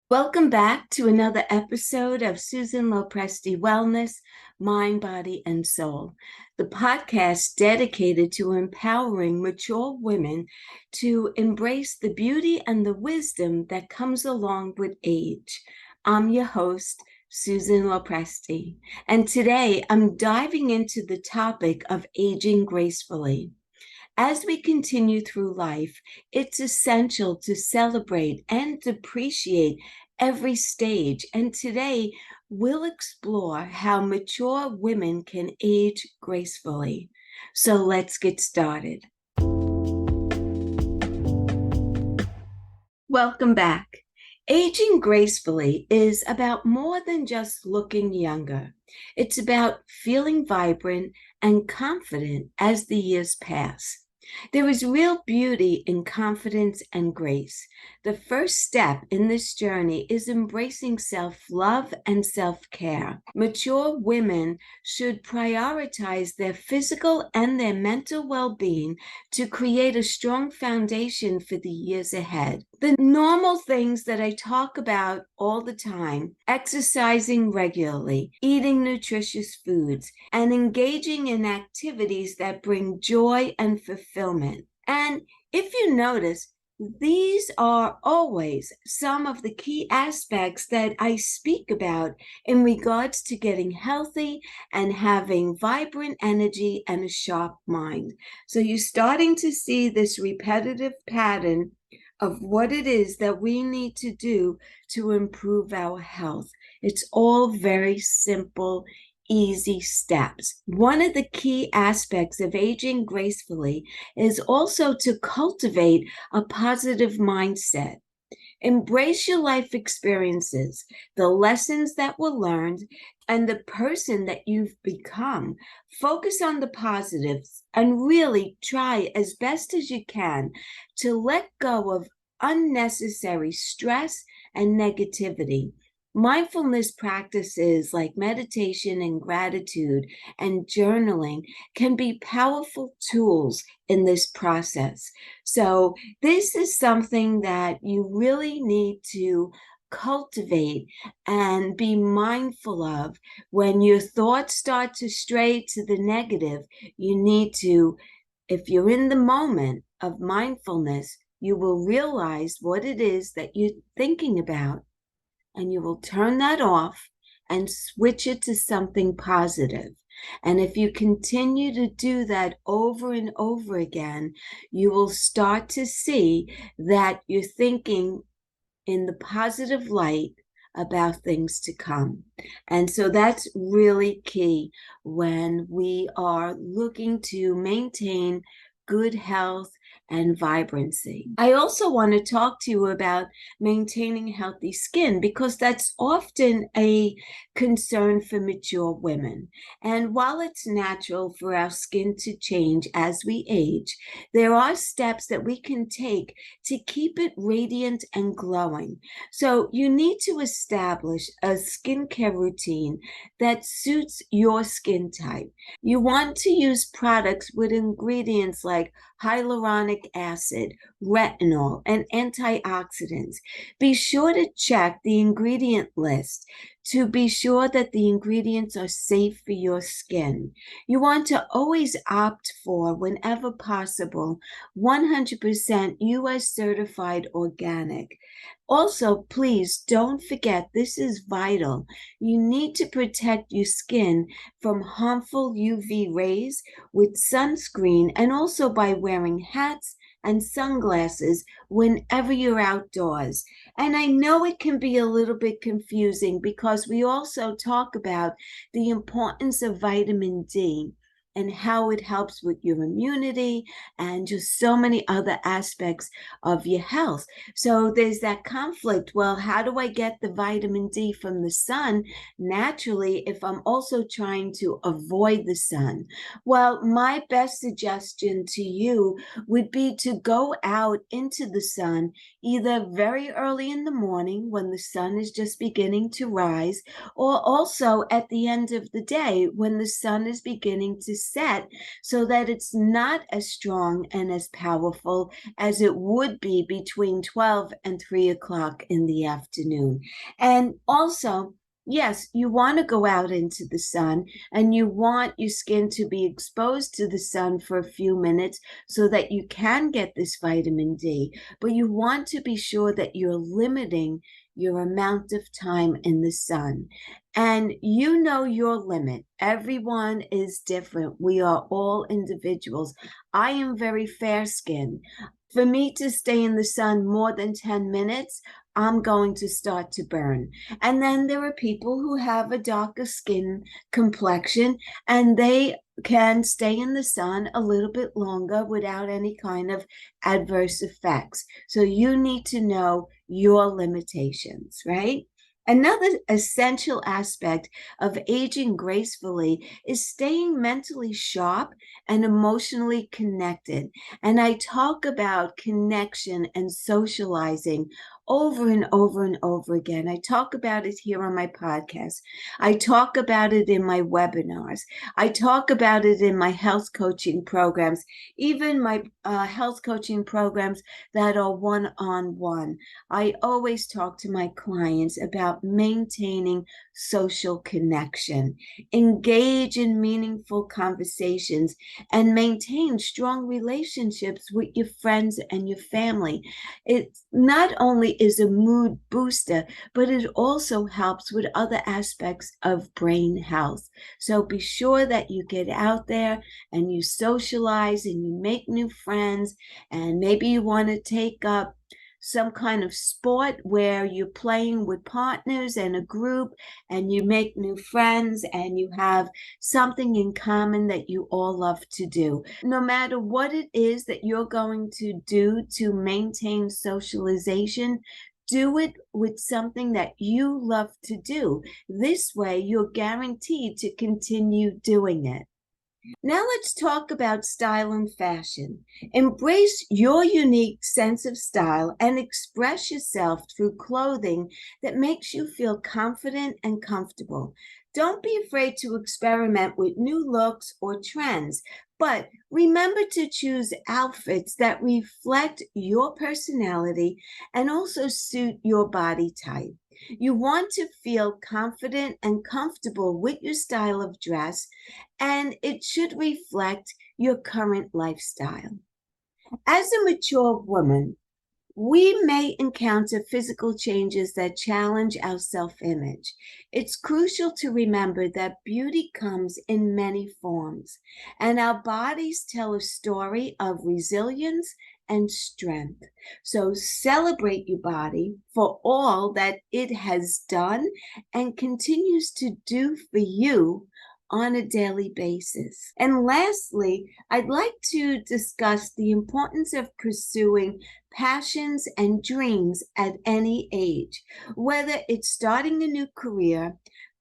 Welcome back to another episode of Susan Lopresti Wellness, Mind, Body, and Soul, the podcast dedicated to empowering mature women to embrace the beauty and the wisdom that comes along with age. I'm your host, Susan Lopresti, and today I'm diving into the topic of aging gracefully. As we continue through life, it's essential to celebrate and appreciate every stage. And today, we'll explore how mature women can age gracefully. So let's get started. Welcome back. Aging gracefully is about more than just looking younger. It's about feeling vibrant and confident as the years pass. There is real beauty in confidence and grace. The first step in this journey is embracing self-love and self-care. Mature women should prioritize their physical and their mental well-being to create a strong foundation for the years ahead. The normal things that I talk about all the time: exercising regularly, eating nutritious foods, and engaging in activities that bring joy and fulfillment. And if you notice, these are always some of the key aspects that I speak about in regards to getting healthy and having vibrant energy and a sharp mind. So you're starting to see this repetitive pattern of what it is that we need to do to improve our health. It's all very simple, easy steps. One of the key aspects of aging gracefully is also to cultivate a positive mindset. Embrace your life experiences, the lessons that were learned, and the person that you've become. Focus on the positives and really try as best as you can to let go of unnecessary stress and negativity. Mindfulness practices like meditation and gratitude and journaling can be powerful tools in this process. So, this is something that you really need to cultivate and be mindful of. When your thoughts start to stray to the negative, you need to, if you're in the moment of mindfulness, you will realize what it is that you're thinking about, and you will turn that off and switch it to something positive. And if you continue to do that over and over again, you will start to see that you're thinking in the positive light about things to come. And so that's really key when we are looking to maintain good health and vibrancy. I also want to talk to you about maintaining healthy skin, because that's often a concern for mature women. And while it's natural for our skin to change as we age, there are steps that we can take to keep it radiant and glowing. So you need to establish a skincare routine that suits your skin type. You want to use products with ingredients like hyaluronic acid, retinol, and antioxidants. Be sure to check the ingredient list to be sure that the ingredients are safe for your skin. You want to always opt for, whenever possible, 100% US certified organic. Also, please don't forget, this is vital. You need to protect your skin from harmful UV rays with sunscreen, and also by wearing hats and sunglasses whenever you're outdoors. And I know it can be a little bit confusing because we also talk about the importance of vitamin D and how it helps with your immunity and just so many other aspects of your health. So there's that conflict. Well, how do I get the vitamin D from the sun naturally if I'm also trying to avoid the sun? Well, my best suggestion to you would be to go out into the sun either very early in the morning when the sun is just beginning to rise, or also at the end of the day when the sun is beginning to set so that it's not as strong and as powerful as it would be between 12 and 3 o'clock in the afternoon. And also, yes, you want to go out into the sun and you want your skin to be exposed to the sun for a few minutes so that you can get this vitamin D, but you want to be sure that you're limiting your amount of time in the sun. And you know your limit. Everyone is different. We are all individuals. I am very fair-skinned. For me to stay in the sun more than 10 minutes, I'm going to start to burn. And then there are people who have a darker skin complexion and they can stay in the sun a little bit longer without any kind of adverse effects. So you need to know your limitations, right? Another essential aspect of aging gracefully is staying mentally sharp and emotionally connected. And I talk about connection and socializing over and over and over again. I talk about it here on my podcast. I talk about it in my webinars. I talk about it in my health coaching programs, even my health coaching programs that are one-on-one. I always talk to my clients about maintaining social connection, engage in meaningful conversations, and maintain strong relationships with your friends and your family. It not only is a mood booster, but it also helps with other aspects of brain health. So be sure that you get out there and you socialize and you make new friends, and maybe you want to take up some kind of sport where you're playing with partners and a group and you make new friends and you have something in common that you all love to do. No matter what it is that you're going to do to maintain socialization, do it with something that you love to do. This way, you're guaranteed to continue doing it. Now let's talk about style and fashion. Embrace your unique sense of style and express yourself through clothing that makes you feel confident and comfortable. Don't be afraid to experiment with new looks or trends, but remember to choose outfits that reflect your personality and also suit your body type. You want to feel confident and comfortable with your style of dress, and it should reflect your current lifestyle. As a mature woman, we may encounter physical changes that challenge our self-image. It's crucial to remember that beauty comes in many forms, and our bodies tell a story of resilience and strength. So celebrate your body for all that it has done and continues to do for you on a daily basis. And lastly, I'd like to discuss the importance of pursuing passions and dreams at any age, whether it's starting a new career,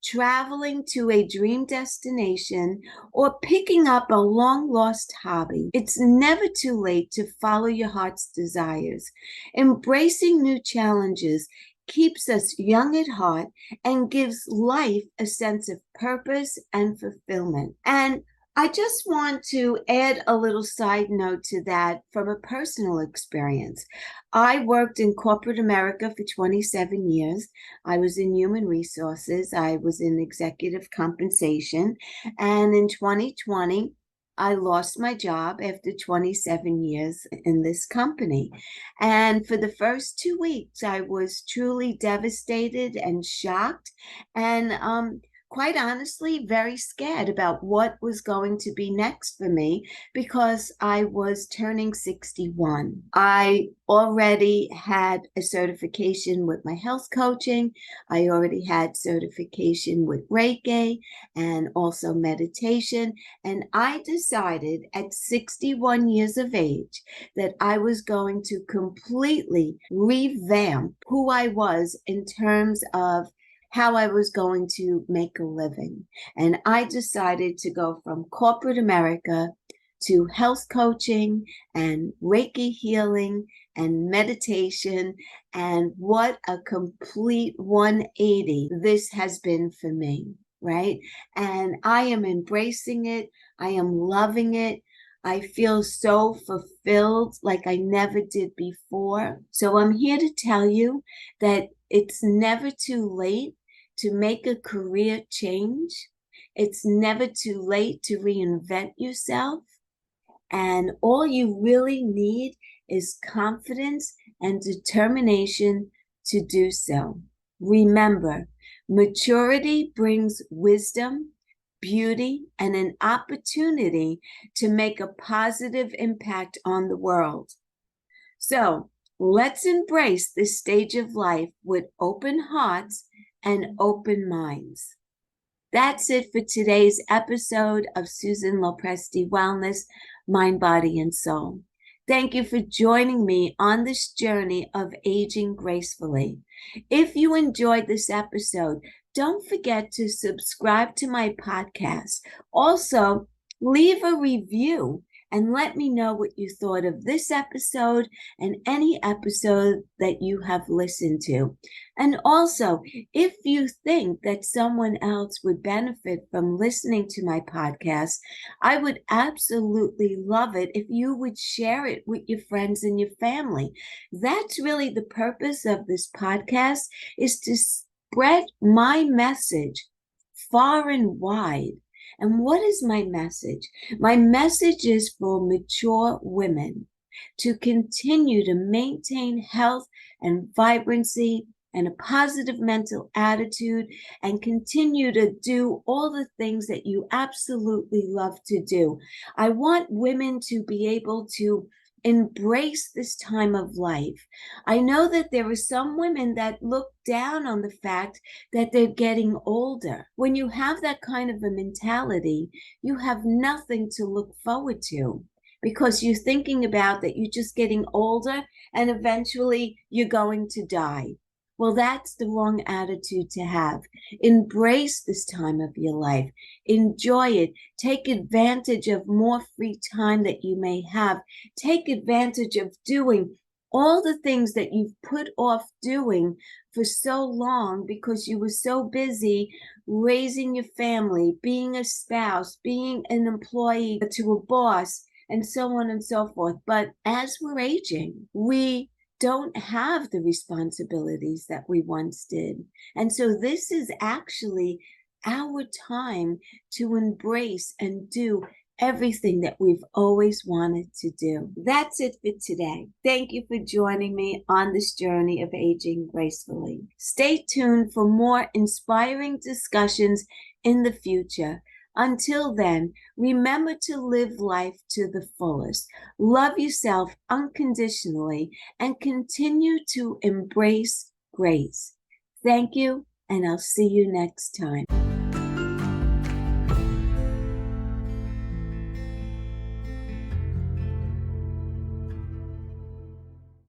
traveling to a dream destination, or picking up a long-lost hobby. It's never too late to follow your heart's desires. Embracing new challenges keeps us young at heart and gives life a sense of purpose and fulfillment. And I just want to add a little side note to that from a personal experience. I worked in corporate America for 27 years. I was in human resources. I was in executive compensation. And in 2020, I lost my job after 27 years in this company. And for the first 2 weeks, I was truly devastated and shocked. And quite honestly, very scared about what was going to be next for me because I was turning 61. I already had a certification with my health coaching. I already had certification with Reiki and also meditation. And I decided at 61 years of age that I was going to completely revamp who I was in terms of how I was going to make a living. And I decided to go from corporate America to health coaching and Reiki healing and meditation. And what a complete 180 this has been for me. right? And I am embracing it. I am loving it. I feel so fulfilled like I never did before. So I'm here to tell you that it's never too late to make a career change. It's never too late to reinvent yourself. And all you really need is confidence and determination to do so. Remember, maturity brings wisdom, beauty, and an opportunity to make a positive impact on the world. So let's embrace this stage of life with open hearts and open minds. That's it for today's episode of Susan Lopresti Wellness, Mind, Body, and Soul. Thank you for joining me on this journey of aging gracefully. If you enjoyed this episode, don't forget to subscribe to my podcast. Also, leave a review and let me know what you thought of this episode and any episode that you have listened to. And also, if you think that someone else would benefit from listening to my podcast, I would absolutely love it if you would share it with your friends and your family. That's really the purpose of this podcast, is to spread my message far and wide. And what is my message? My message is for mature women to continue to maintain health and vibrancy and a positive mental attitude and continue to do all the things that you absolutely love to do. I want women to be able to embrace this time of life. I know that there are some women that look down on the fact that they're getting older. When you have that kind of a mentality, you have nothing to look forward to, because you're thinking about that you're just getting older and eventually you're going to die. Well, that's the wrong attitude to have. Embrace this time of your life. Enjoy it. Take advantage of more free time that you may have. Take advantage of doing all the things that you've put off doing for so long because you were so busy raising your family, being a spouse, being an employee to a boss, and so on and so forth. But as we're aging, we don't have the responsibilities that we once did. And so this is actually our time to embrace and do everything that we've always wanted to do. That's it for today. Thank you for joining me on this journey of aging gracefully. Stay tuned for more inspiring discussions in the future. Until then, remember to live life to the fullest. Love yourself unconditionally and continue to embrace grace. Thank you, and I'll see you next time.